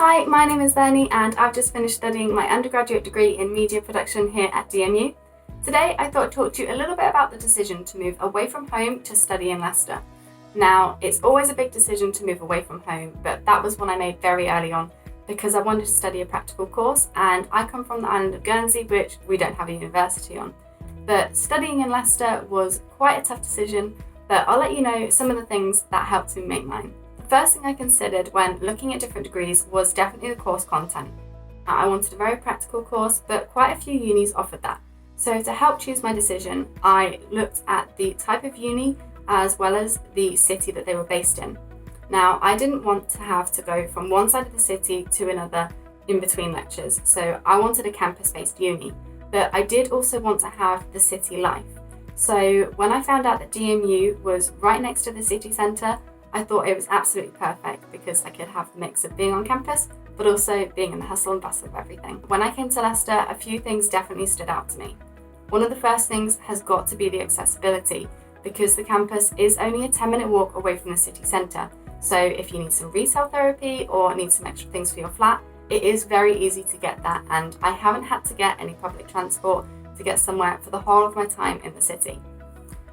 Hi, my name is Léonie and I've just finished studying my undergraduate degree in media production here at DMU. Today I thought I'd talk to you a little bit about the decision to move away from home to study in Leicester. Now, it's always a big decision to move away from home, but that was one I made very early on because I wanted to study a practical course, and I come from the island of Guernsey, which we don't have a university on. But studying in Leicester was quite a tough decision, but I'll let you know some of the things that helped me make mine. The first thing I considered when looking at different degrees was definitely the course content. Now, I wanted a very practical course, but quite a few unis offered that. So to help choose my decision, I looked at the type of uni as well as the city that they were based in. Now, I didn't want to have to go from one side of the city to another in between lectures, so I wanted a campus-based uni, but I did also want to have the city life. So when I found out that DMU was right next to the city centre, I thought it was absolutely perfect because I could have the mix of being on campus, but also being in the hustle and bustle of everything. When I came to Leicester, a few things definitely stood out to me. One of the first things has got to be the accessibility, because the campus is only a 10-minute walk away from the city centre. So if you need some retail therapy or need some extra things for your flat, it is very easy to get that, and I haven't had to get any public transport to get somewhere for the whole of my time in the city.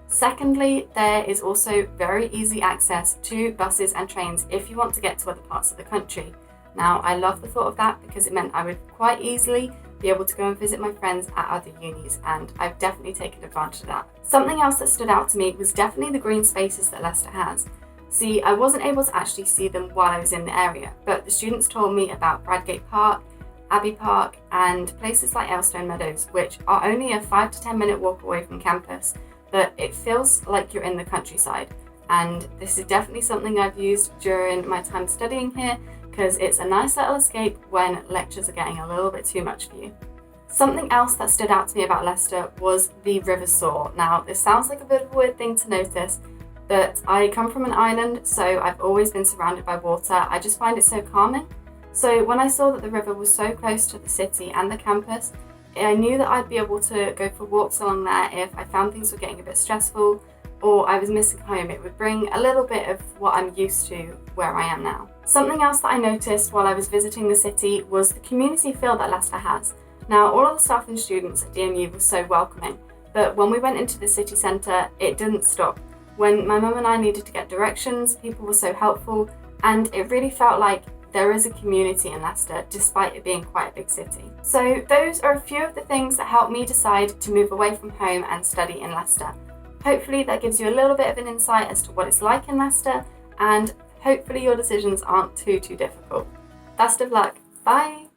Secondly, there is also very easy access to buses and trains if you want to get to other parts of the country. Now, I love the thought of that because it meant I would quite easily be able to go and visit my friends at other unis, and I've definitely taken advantage of that. Something else that stood out to me was definitely the green spaces that Leicester has. See, I wasn't able to actually see them while I was in the area, but the students told me about Bradgate Park, Abbey Park, and places like Elstone Meadows, which are only a 5 to 10 minute walk away from campus, but it feels like you're in the countryside. And this is definitely something I've used during my time studying here, because it's a nice little escape when lectures are getting a little bit too much for you. Something else that stood out to me about Leicester was the River Soar. Now, this sounds like a bit of a weird thing to notice, but I come from an island, so I've always been surrounded by water. I just find it so calming. So when I saw that the river was so close to the city and the campus, I knew that I'd be able to go for walks along there if I found things were getting a bit stressful or I was missing home. It would bring a little bit of what I'm used to where I am now. Something else that I noticed while I was visiting the city was the community feel that Leicester has. Now, all of the staff and students at DMU were so welcoming, but when we went into the city centre, it didn't stop. When my mum and I needed to get directions, people were so helpful, and it really felt like there is a community in Leicester despite it being quite a big city. So those are a few of the things that helped me decide to move away from home and study in Leicester. Hopefully that gives you a little bit of an insight as to what it's like in Leicester, and hopefully your decisions aren't too difficult. Best of luck. Bye!